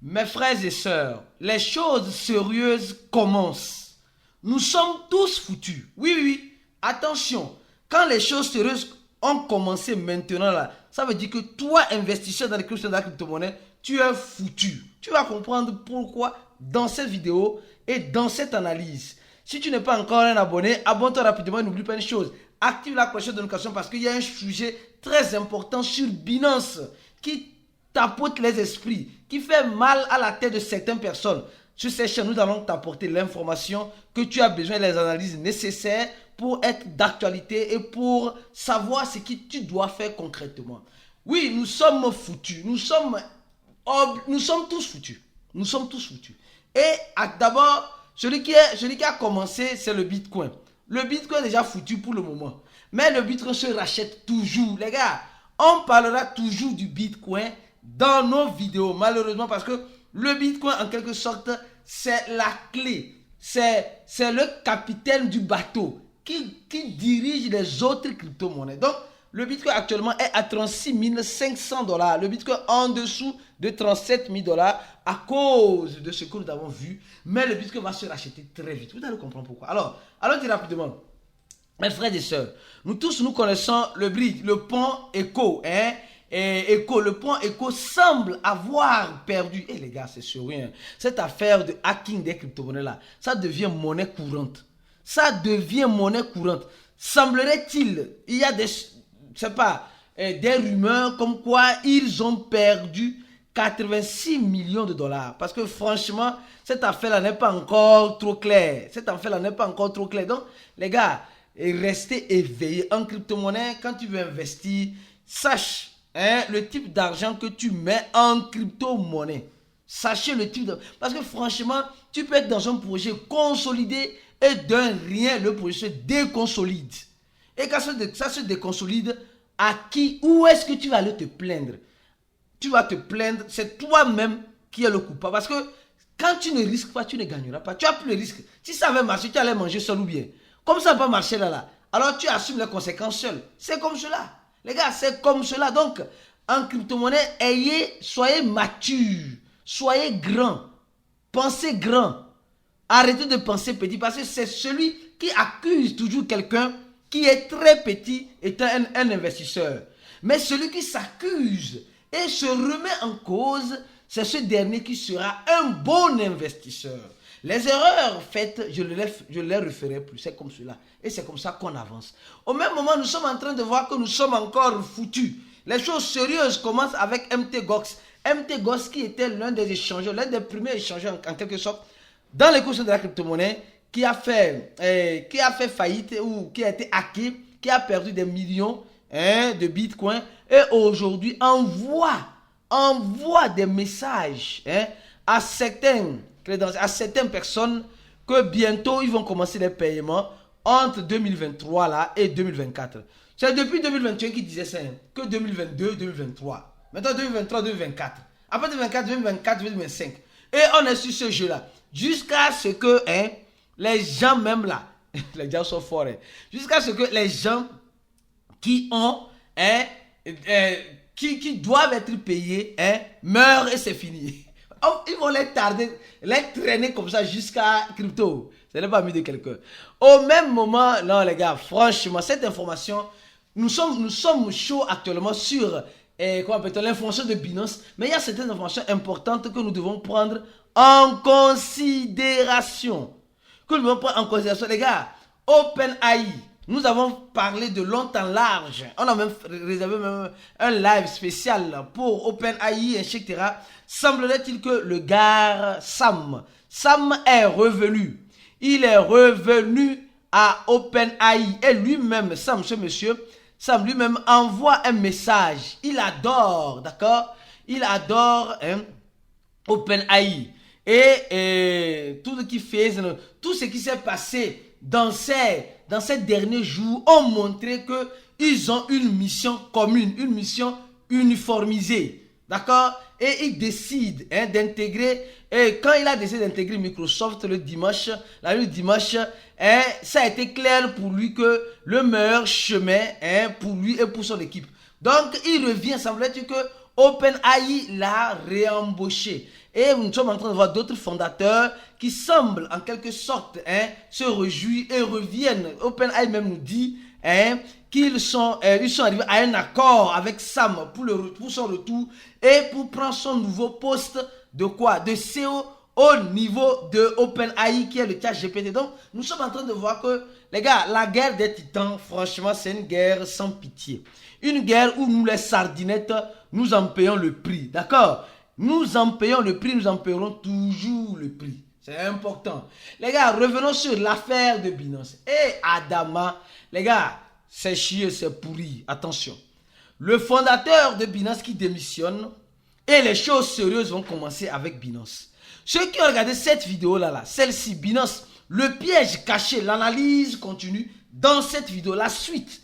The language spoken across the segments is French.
Mes frères et sœurs, les choses sérieuses commencent. Nous sommes tous foutus. Oui, oui, oui. Attention, quand les choses sérieuses ont commencé maintenant là, ça veut dire que toi, investisseur dans les crypto-monnaies, tu es foutu. Tu vas comprendre pourquoi dans cette vidéo et dans cette analyse. Si tu n'es pas encore un abonné, abonne-toi rapidement et n'oublie pas une chose. Active la cloche de notification parce qu'il y a un sujet très important sur Binance qui tapote les esprits, qui fait mal à la tête de certaines personnes. Sur cette chaîne, nous allons t'apporter l'information que tu as besoin et les analyses nécessaires pour être d'actualité et pour savoir ce que tu dois faire concrètement. Oui, nous sommes foutus. Nous sommes tous foutus. Nous sommes tous foutus. Et d'abord, celui qui a commencé, c'est le Bitcoin. Le Bitcoin est déjà foutu pour le moment. Mais le Bitcoin se rachète toujours. Les gars, on parlera toujours du Bitcoin dans nos vidéos. Malheureusement, parce que le Bitcoin, en quelque sorte, c'est la clé. C'est le capitaine du bateau qui dirige les autres crypto-monnaies. Donc, le Bitcoin actuellement est à 36 500 $. Le Bitcoin en dessous de 37 000 $ à cause de ce que nous avons vu. Mais le Bitcoin va se racheter très vite. Vous allez comprendre pourquoi. Alors, allons-y rapidement. Mes frères et sœurs, nous tous, nous connaissons le bridge, le pont Echo. Le pont Echo semble avoir perdu. Les gars, c'est sûr. Cette affaire de hacking des crypto-monnaies là, ça devient monnaie courante. Ça devient monnaie courante. Semblerait-il, il y a des rumeurs comme quoi ils ont perdu 86 millions de $. Parce que franchement, cette affaire-là n'est pas encore trop claire. Donc, les gars, restez éveillés. En crypto-monnaie, quand tu veux investir, sache le type d'argent que tu mets en crypto-monnaie. Sachez le type de... Parce que franchement, tu peux être dans un projet consolidé et d'un rien, le projet se déconsolide. Et quand ça se déconsolide, où est-ce que tu vas aller te plaindre? Tu vas te plaindre, c'est toi-même qui es le coupable. Parce que quand tu ne risques pas, tu ne gagneras pas. Tu as plus le risque. Si ça avait marché, tu allais manger seul ou bien. Comme ça n'a pas marché là, alors tu assumes les conséquences seul. C'est comme cela. Les gars, c'est comme cela. Donc, en crypto-monnaie, soyez mature, soyez grand, pensez grand. Arrêtez de penser petit parce que c'est celui qui accuse toujours quelqu'un qui est très petit étant un investisseur. Mais celui qui s'accuse et se remet en cause, c'est ce dernier qui sera un bon investisseur. Les erreurs faites, je ne les referai plus. C'est comme cela. Et c'est comme ça qu'on avance. Au même moment, nous sommes en train de voir que nous sommes encore foutus. Les choses sérieuses commencent avec MTGOX. MTGOX qui était l'un des échangeurs, l'un des premiers échangeurs en quelque sorte, dans l'écosystème de la crypto-monnaie, qui a fait faillite ou qui a été hacké, qui a perdu des millions de bitcoins et aujourd'hui envoie des messages à certaines personnes que bientôt ils vont commencer les paiements entre 2023 là et 2024. C'est depuis 2021 qu'ils disaient ça, que 2022, 2023. Maintenant 2023, 2024. Après 2024, 2024, 2025. Et on est sur ce jeu là. Jusqu'à ce que les gens même là, les gens sont forts, jusqu'à ce que les gens qui ont, qui doivent être payés, meurent et c'est fini. Ils vont les traîner comme ça jusqu'à crypto. Ce n'est pas mis de quelqu'un. Au même moment, non les gars, franchement, cette information, nous sommes chauds actuellement sur l'information de Binance, mais il y a certaines informations importantes que nous devons prendre en considération. Les gars, OpenAI, nous avons parlé de long en large. On a même réservé un live spécial pour OpenAI, etc. Semblerait-il que le gars Sam est revenu. Il est revenu à OpenAI. Et lui-même, ce monsieur, Sam lui-même envoie un message. Il adore, d'accord? Il adore OpenAI. Et tout ce qui s'est passé dans ces derniers jours ont montré qu'ils ont une mission commune, une mission uniformisée. D'accord? Et il décide d'intégrer, et quand il a décidé d'intégrer Microsoft le dimanche, ça a été clair pour lui que le meilleur chemin pour lui et pour son équipe. Donc il revient, semble-t-il que OpenAI l'a réembauché. Et nous sommes en train de voir d'autres fondateurs qui semblent en quelque sorte se réjouir et reviennent. OpenAI même nous dit qu'ils sont arrivés à un accord avec Sam pour son retour et pour prendre son nouveau poste de quoi? De CEO au niveau de OpenAI qui est le chat GPT. Donc, nous sommes en train de voir que, les gars, la guerre des titans, franchement, c'est une guerre sans pitié. Une guerre où nous, les sardinettes, nous en payons le prix. D'accord? Nous en payons le prix, nous en payerons toujours le prix. C'est important. Les gars, revenons sur l'affaire de Binance. Et Adama, les gars, c'est chier, c'est pourri. Attention. Le fondateur de Binance qui démissionne et les choses sérieuses vont commencer avec Binance. Ceux qui ont regardé cette vidéo-là, celle-ci, Binance, le piège caché, l'analyse continue dans cette vidéo, la suite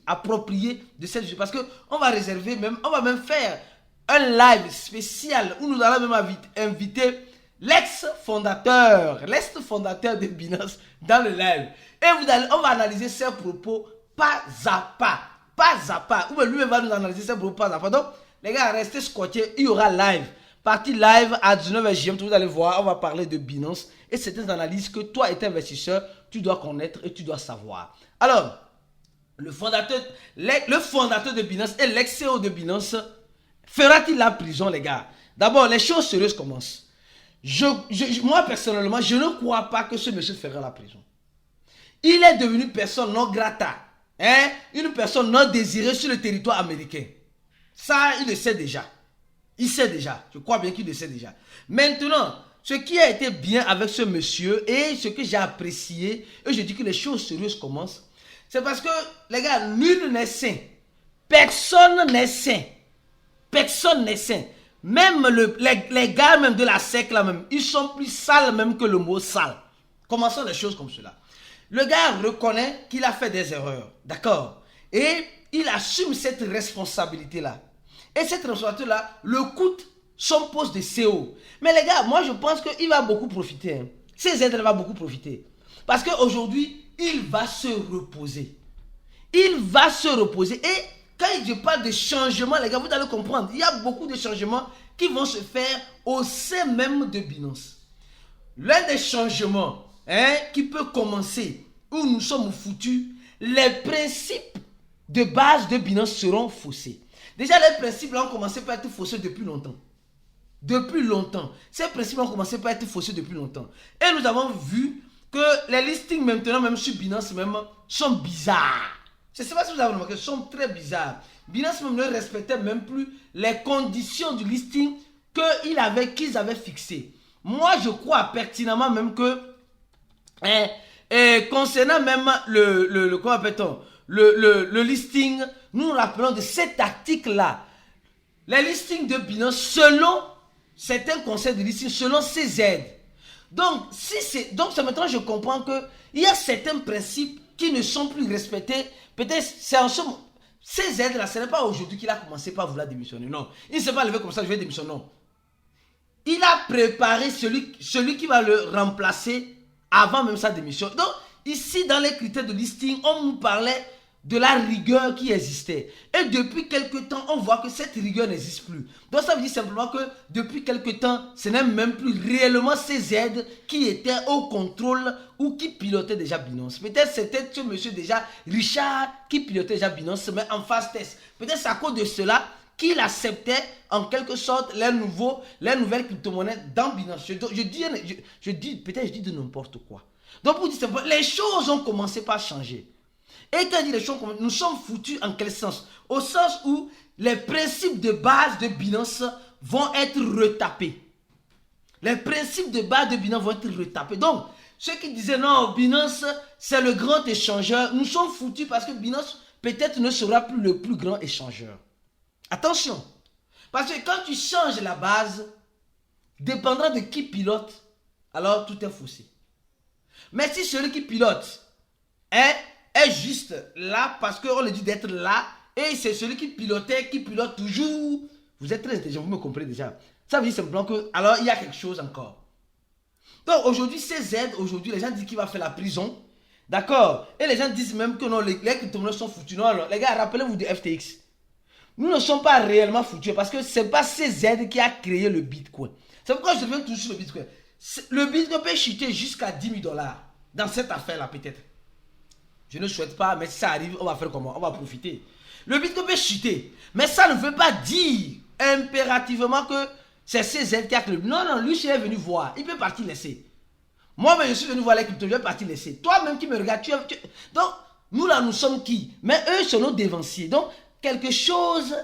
appropriée de cette vidéo. Parce qu'on va réserver même, on va même faire un live spécial où nous allons même inviter l'ex-fondateur de Binance dans le live. Et on va analyser ses propos pas à pas. Ou bien lui va nous analyser ses propos pas à pas. Donc, les gars, restez scotchés, il y aura live. Partie live à 19h GMT, vous allez voir, on va parler de Binance et certaines analyses que toi, étant investisseur, tu dois connaître et tu dois savoir. Alors, le fondateur de Binance et l'ex-CEO de Binance, fera-t-il la prison, les gars? D'abord, les choses sérieuses commencent. Moi, personnellement, je ne crois pas que ce monsieur fera la prison. Il est devenu personne non grata, une personne non désirée sur le territoire américain. Ça, il le sait déjà. Il sait déjà. Je crois bien qu'il le sait déjà. Maintenant, ce qui a été bien avec ce monsieur et ce que j'ai apprécié, et je dis que les choses sérieuses commencent, c'est parce que, les gars, nul n'est saint. Personne n'est saint. Personne n'est saint. Même les gars même de la secte là même, ils sont plus sales même que le mot sale. Commençons les choses comme cela. Le gars reconnaît qu'il a fait des erreurs. D'accord? Et il assume cette responsabilité-là. Et cette responsabilité-là le coûte son poste de CEO. Mais les gars, moi je pense qu'il va beaucoup profiter. Ces aides vont beaucoup profiter. Parce qu'aujourd'hui, il va se reposer. Il va se reposer. Et quand je parle de changement, les gars, vous allez comprendre. Il y a beaucoup de changements qui vont se faire au sein même de Binance. L'un des changements qui peut commencer, où nous sommes foutus, les principes de base de Binance seront faussés. Déjà, les principes là ont commencé par être faussés depuis longtemps. Depuis longtemps. Ces principes ont commencé par être faussés depuis longtemps. Et nous avons vu que les listings maintenant, même sur Binance, même, sont bizarres. Je ne sais pas si vous avez remarqué, sont très bizarres. Binance même ne respectait même plus les conditions du listing qu'ils avaient fixées. Moi, je crois pertinemment même que, concernant même comment appelle-t-on, le listing, nous nous rappelons de cet article-là. Les listings de Binance, selon certains conseils de listing, selon ces aides. Donc, c'est maintenant je comprends qu'il y a certains principes qui ne sont plus respectés. Peut-être c'est en ce moment. Ces aides-là, ce n'est pas aujourd'hui qu'il a commencé par vouloir démissionner. Non. Il ne s'est pas levé comme ça, je vais démissionner. Non. Il a préparé celui qui va le remplacer avant même sa démission. Donc, ici, dans les critères de listing, on nous parlait de la rigueur qui existait. Et depuis quelque temps, on voit que cette rigueur n'existe plus. Donc ça veut dire simplement que depuis quelque temps, ce n'est même plus réellement ces aides qui étaient au contrôle ou qui pilotaient déjà Binance. Peut-être c'était ce monsieur déjà, Richard, qui pilotait déjà Binance, mais en phase test. Peut-être c'est à cause de cela qu'il acceptait en quelque sorte les nouvelles crypto-monnaies dans Binance. Je dis de n'importe quoi. Donc pour dire simplement, les choses ont commencé par changer. Et quand je dis les choses, nous sommes foutus en quel sens? Au sens où les principes de base de Binance vont être retapés. Les principes de base de Binance vont être retapés. Donc, ceux qui disaient non, Binance, c'est le grand échangeur, nous sommes foutus parce que Binance peut-être ne sera plus le plus grand échangeur. Attention. Parce que quand tu changes la base, dépendant de qui pilote, alors tout est faussé. Mais si celui qui pilote est juste là parce qu'on le dit d'être là et c'est celui qui pilote toujours. Vous êtes très intelligent, vous me comprenez déjà. Ça veut dire simplement que alors il y a quelque chose encore. Donc aujourd'hui, ces aides, aujourd'hui les gens disent qu'il va faire la prison. D'accord. Et les gens disent même que non, les crypto-monnaies sont foutues. Non, alors, les gars, rappelez-vous du FTX. nous ne sommes pas réellement foutus parce que ce n'est pas CZ qui a créé le Bitcoin. C'est pourquoi je reviens toujours sur le Bitcoin. Le Bitcoin peut chuter jusqu'à 10 000 dollars dans cette affaire-là peut-être. Je ne souhaite pas, mais si ça arrive, on va faire comment? On va profiter. Le Bitcoin peut chuter, mais ça ne veut pas dire impérativement que c'est CZ qui a créé. Non, non, lui, il est venu voir. Il peut partir laisser. Moi-même, je suis venu voir les cryptos, je vais partir laisser. Toi-même qui me regardes, donc, nous là, nous sommes qui? Mais eux sont nos dévanciers. Donc, quelque chose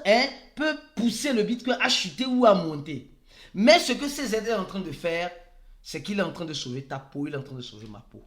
peut pousser le Bitcoin à chuter ou à monter. Mais ce que CZ est en train de faire, c'est qu'il est en train de sauver ta peau, il est en train de sauver ma peau.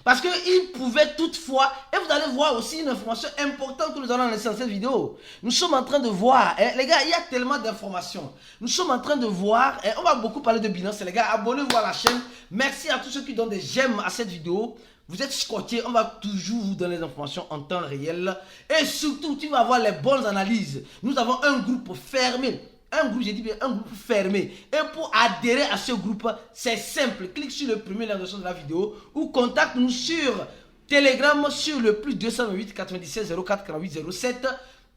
Parce qu'il pouvait toutefois, et vous allez voir aussi une information importante que nous allons laisser dans cette vidéo. Nous sommes en train de voir, les gars, il y a tellement d'informations. Nous sommes en train de voir, on va beaucoup parler de Binance, les gars, abonnez-vous à la chaîne. Merci à tous ceux qui donnent des j'aime à cette vidéo. Vous êtes scotchés, on va toujours vous donner les informations en temps réel. Et surtout, tu vas avoir les bonnes analyses. Nous avons un groupe fermé. Un groupe, j'ai dit bien un groupe fermé. Et pour adhérer à ce groupe, c'est simple. Clique sur le premier lien de la vidéo ou contacte-nous sur Telegram sur le plus 208 97 04 48 07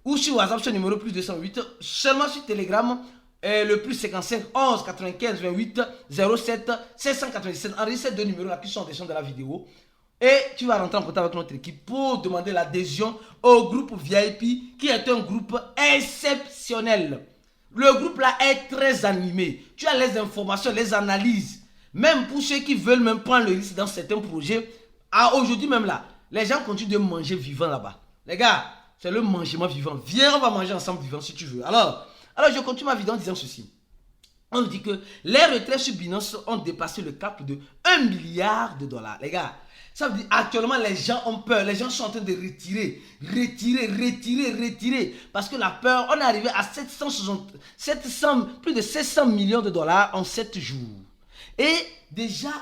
ou sur WhatsApp sur le numéro plus 208. Seulement sur Telegram, le plus 55 11 95 28 07 797. Enregistre ces deux numéros-là qui sont en description de la vidéo. Et tu vas rentrer en contact avec notre équipe pour demander l'adhésion au groupe VIP qui est un groupe exceptionnel. Le groupe là est très animé. Tu as les informations, les analyses. Même pour ceux qui veulent même prendre le risque dans certains projets. Aujourd'hui même là, les gens continuent de manger vivant là-bas. Les gars, c'est le mangement vivant. Viens, on va manger ensemble vivant si tu veux. Alors je continue ma vidéo en disant ceci. On dit que les retraits sur Binance ont dépassé le cap de 1 milliard de dollars. Les gars, ça veut dire actuellement les gens ont peur. Les gens sont en train de retirer. Parce que la peur, on est arrivé à plus de 700 millions de dollars en 7 jours. Et déjà,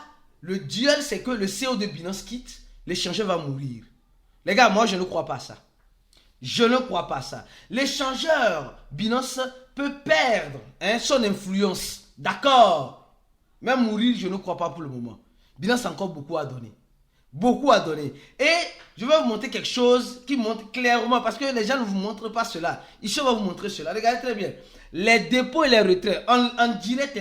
le duel, c'est que le CEO de Binance quitte, l'échangeur va mourir. Les gars, moi je ne crois pas ça. Je ne crois pas ça. L'échangeur Binance peut perdre son influence. D'accord. Même mourir, je ne crois pas pour le moment. Binance a encore beaucoup à donner. Beaucoup à donner. Et je vais vous montrer quelque chose qui montre clairement, parce que les gens ne vous montrent pas cela. Ici, on va vous montrer cela. Regardez très bien. Les dépôts et les retraits, en direct,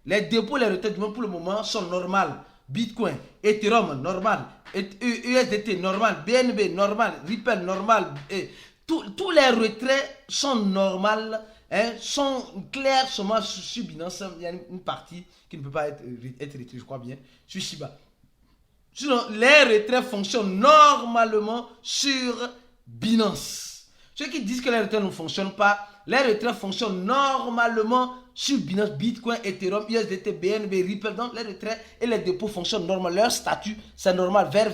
les dépôts et les retraits, du moins pour le moment, sont normales. Bitcoin, Ethereum, normal. USDT, normal. BNB, normal. Ripple, normal. Tous les retraits sont normales, sont clairs seulement sur Binance. Il y a une partie qui ne peut pas être retraitée, je crois bien, sur Shiba. Sinon, les retraits fonctionnent normalement sur Binance. Ceux qui disent que les retraits ne fonctionnent pas, les retraits fonctionnent normalement sur Binance, Bitcoin, Ethereum, USDT, BNB, Ripple. Donc, les retraits et les dépôts fonctionnent normalement. Leur statut, c'est normal, vert.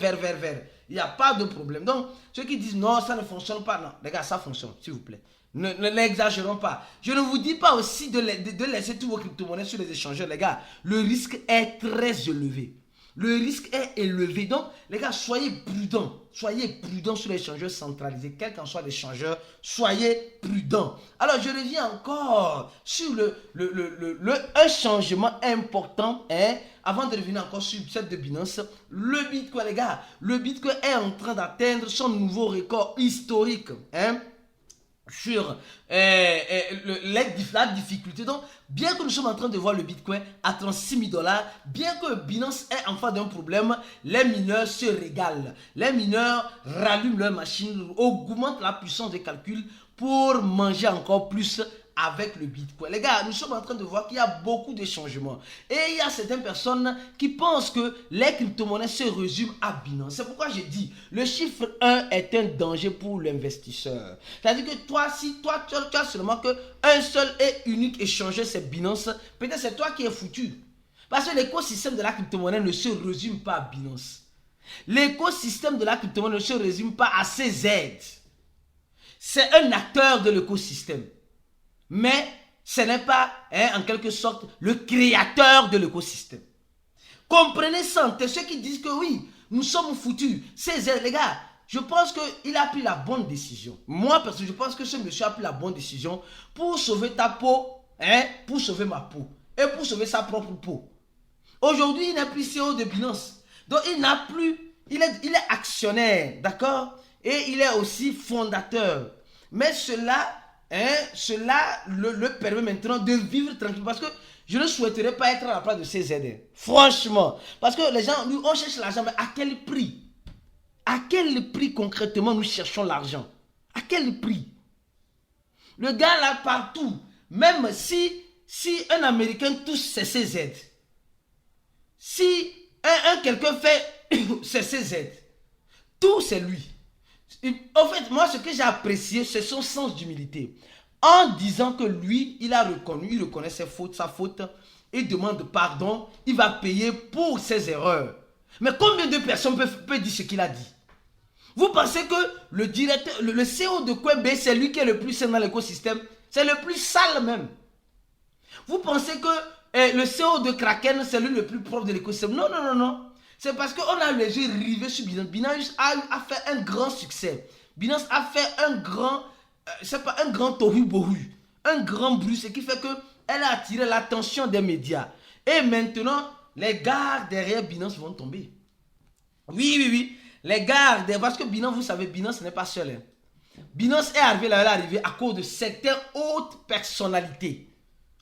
Il n'y a pas de problème. Donc, ceux qui disent non, ça ne fonctionne pas, non, les gars, ça fonctionne, s'il vous plaît. Ne l'exagérons pas. Je ne vous dis pas aussi de laisser tous vos crypto-monnaies sur les échangeurs, les gars. Le risque est très élevé. Le risque est élevé. Donc, les gars, soyez prudents. Soyez prudents sur les échangeurs centralisés. Quel qu'en soit l'échangeur, soyez prudents. Alors, je reviens encore sur un changement important. Avant de revenir encore sur celle de Binance. Le Bitcoin, les gars. Le Bitcoin est en train d'atteindre son nouveau record historique. Sur la difficulté. Donc, bien que nous sommes en train de voir le Bitcoin à 36 000 dollars, bien que Binance est en face d'un problème, les mineurs se régalent. Les mineurs rallument leur machine, augmentent la puissance de calcul pour manger encore plus avec le Bitcoin. Les gars, nous sommes en train de voir qu'il y a beaucoup de changements. Et il y a certaines personnes qui pensent que les crypto-monnaies se résument à Binance. C'est pourquoi j'ai dit, le chiffre 1 est un danger pour l'investisseur. C'est-à-dire que toi, si toi, tu as seulement qu'un seul et unique échangeur, c'est Binance, peut-être c'est toi qui es foutu. Parce que l'écosystème de la crypto-monnaie ne se résume pas à Binance. L'écosystème de la crypto-monnaie ne se résume pas à CZ. C'est un acteur de l'écosystème. Mais ce n'est pas, en quelque sorte, le créateur de l'écosystème. Comprenez ça, ceux qui disent que oui, nous sommes foutus. Les gars, je pense qu'il a pris la bonne décision. Moi, parce que je pense que ce monsieur a pris la bonne décision pour sauver ta peau, pour sauver ma peau, et pour sauver sa propre peau. Aujourd'hui, il n'est plus CEO de Binance. Donc, il n'a plus, il est actionnaire, d'accord? Et il est aussi fondateur. Mais cela cela le permet maintenant de vivre tranquille. Parce que je ne souhaiterais pas être à la place de ces aides. Franchement. Parce que les gens, nous, on cherche l'argent, mais à quel prix? À quel prix concrètement nous cherchons l'argent? À quel prix? Le gars là, partout, même si un Américain touche ces aides, si quelqu'un fait ces aides, tout c'est lui. En fait, moi, ce que j'ai apprécié, c'est son sens d'humilité. En disant que lui, il reconnaît sa faute, il demande pardon, il va payer pour ses erreurs. Mais combien de personnes peuvent dire ce qu'il a dit? Vous pensez que le directeur, le CEO de Coinbase, c'est lui qui est le plus sain dans l'écosystème? C'est le plus sale même. Vous pensez que le CEO de Kraken, c'est lui le plus propre de l'écosystème? Non, non, non, non. C'est parce qu'on a les yeux rivés sur Binance. Binance a fait un grand succès. Binance a fait un grand tohu-bohu, un grand bruit, ce qui fait qu'elle a attiré l'attention des médias. Et maintenant, les gars derrière Binance vont tomber. Oui, oui, oui. Les gars, parce que Binance, vous savez, Binance n'est pas seul. Hein. Binance est arrivé là, elle est arrivée à cause de certaines hautes personnalités.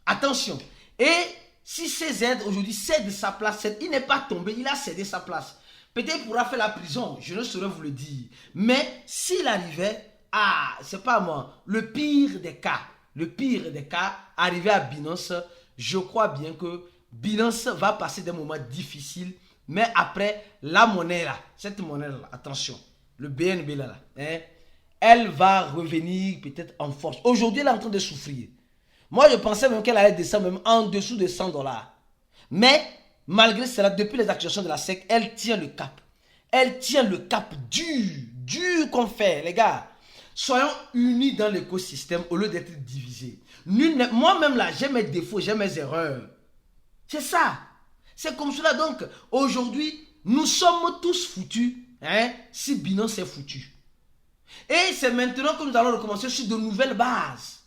Attention. Et si CZ aujourd'hui cède sa place, il n'est pas tombé, il a cédé sa place. Peut-être qu'il pourra faire la prison, je ne saurais vous le dire. Mais s'il arrivait à, c'est pas moi, le pire des cas, arrivé à Binance, je crois bien que Binance va passer des moments difficiles. Mais après, la monnaie là, cette monnaie là, attention, le BNB là, hein, elle va revenir peut-être en force. Aujourd'hui, elle est en train de souffrir. Moi, je pensais même qu'elle allait descendre même en dessous de 100 $. Mais, malgré cela, depuis les actions de la SEC, elle tient le cap. Elle tient le cap dur qu'on fait, les gars. Soyons unis dans l'écosystème au lieu d'être divisés. Moi-même là, j'ai mes défauts, j'ai mes erreurs. C'est ça. C'est comme cela donc, aujourd'hui, nous sommes tous foutus, hein, si Binance est foutu. Et c'est maintenant que nous allons recommencer sur de nouvelles bases.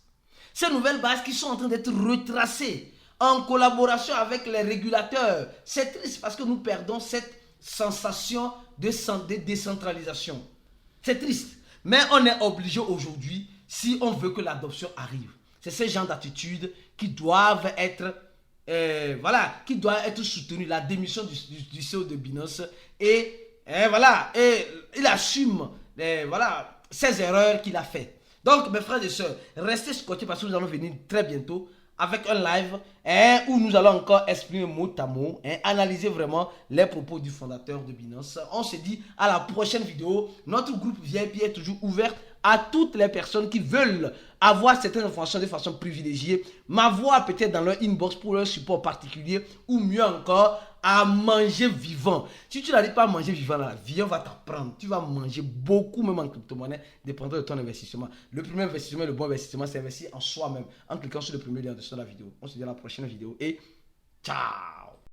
Ces nouvelles bases qui sont en train d'être retracées en collaboration avec les régulateurs. C'est triste parce que nous perdons cette sensation de décentralisation. C'est triste. Mais on est obligé aujourd'hui, si on veut que l'adoption arrive. C'est ce genre d'attitudes qui doivent être qui doit être soutenu, la démission du CEO de Binance, et voilà, et il assume ses erreurs qu'il a fait. Donc mes frères et sœurs, restez scotchés parce que nous allons venir très bientôt avec un live où nous allons encore exprimer mot à mot, analyser vraiment les propos du fondateur de Binance. On se dit à la prochaine vidéo. Notre groupe VIP est toujours ouvert à toutes les personnes qui veulent avoir certaines informations de façon privilégiée, m'avoir peut-être dans leur inbox pour leur support particulier, ou mieux encore, à manger vivant. Si tu n'arrives pas à manger vivant, la vie va t'apprendre. Tu vas manger beaucoup, même en crypto-monnaie, dépendant de ton investissement. Le premier investissement, le bon investissement, c'est investir en soi-même, en cliquant sur le premier lien de la vidéo. On se dit à la prochaine vidéo et ciao!